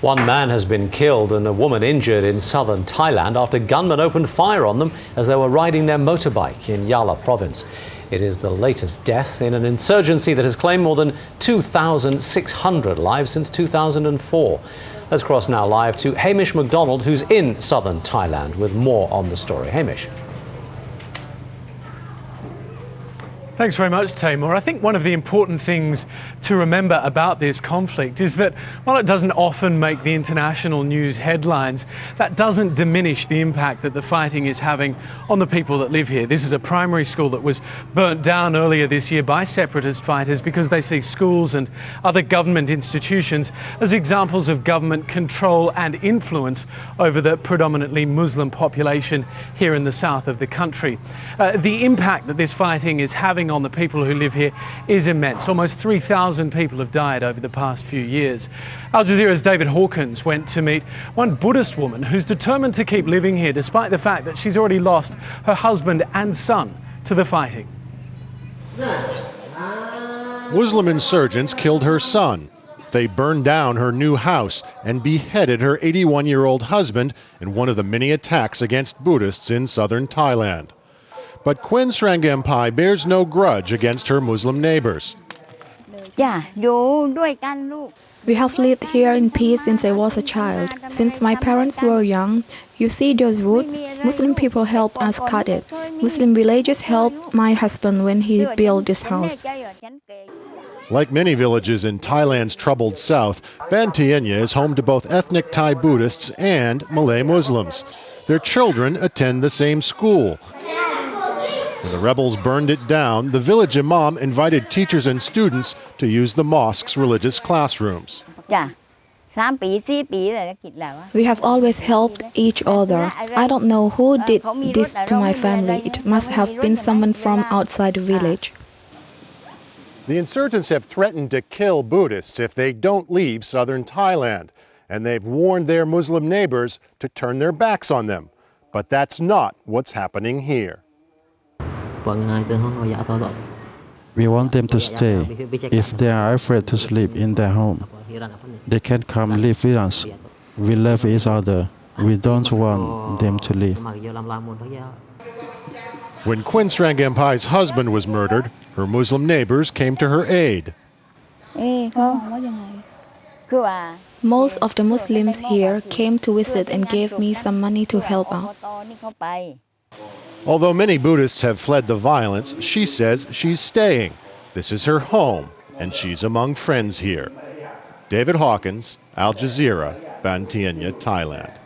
One man has been killed and a woman injured in southern Thailand after gunmen opened fire on them as they were riding their motorbike in Yala province. It is the latest death in an insurgency that has claimed more than 2,600 lives since 2004. Let's cross now live to Hamish MacDonald, who's in southern Thailand, with more on the story. Hamish. Thanks very much, Tamor. I think one of the important things to remember about this conflict is that while it doesn't often make the international news headlines, that doesn't diminish the impact that the fighting is having on the people that live here. This is a primary school that was burnt down earlier this year by separatist fighters because they see schools and other government institutions as examples of government control and influence over the predominantly Muslim population here in the south of the country. The impact that this fighting is having on the people who live here is immense. Almost 3,000 people have died over the past few years. Al Jazeera's David Hawkins went to meet one Buddhist woman who's determined to keep living here despite the fact that she's already lost her husband and son to the fighting. Muslim insurgents killed her son. They burned down her new house and beheaded her 81-year-old husband in one of the many attacks against Buddhists in southern Thailand. But Khuen Srangampai bears no grudge against her Muslim neighbors. We have lived here in peace since I was a child. Since my parents were young, you see those woods? Muslim people helped us cut it. Muslim villagers helped my husband when he built this house. Like many villages in Thailand's troubled south, Ban Tienya is home to both ethnic Thai Buddhists and Malay Muslims. Their children attend the same school. When the rebels burned it down, the village imam invited teachers and students to use the mosque's religious classrooms. We have always helped each other. I don't know who did this to my family. It must have been someone from outside the village. The insurgents have threatened to kill Buddhists if they don't leave southern Thailand, and they've warned their Muslim neighbors to turn their backs on them. But that's not what's happening here. We want them to stay. If they are afraid to sleep in their home, they can come live with us. We love each other. We don't want them to leave. When Khuen Srangampai's husband was murdered, her Muslim neighbors came to her aid. Most of the Muslims here came to visit and gave me some money to help out. Although many Buddhists have fled the violence, she says she's staying. This is her home, and she's among friends here. David Hawkins, Al Jazeera, Ban Tienya, Thailand.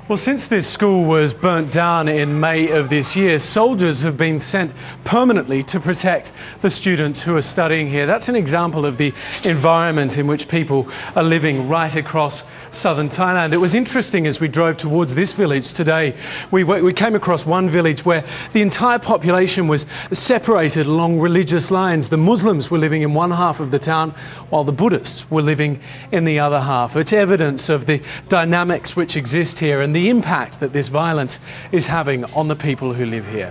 Well, since this school was burnt down in May of this year, soldiers have been sent permanently to protect the students who are studying here. That's an example of the environment in which people are living right across southern Thailand. It was interesting as we drove towards this village today. We came across one village where the entire population was separated along religious lines. The Muslims were living in one half of the town while the Buddhists were living in the other half. It's evidence of the dynamics which exist here and the impact that this violence is having on the people who live here.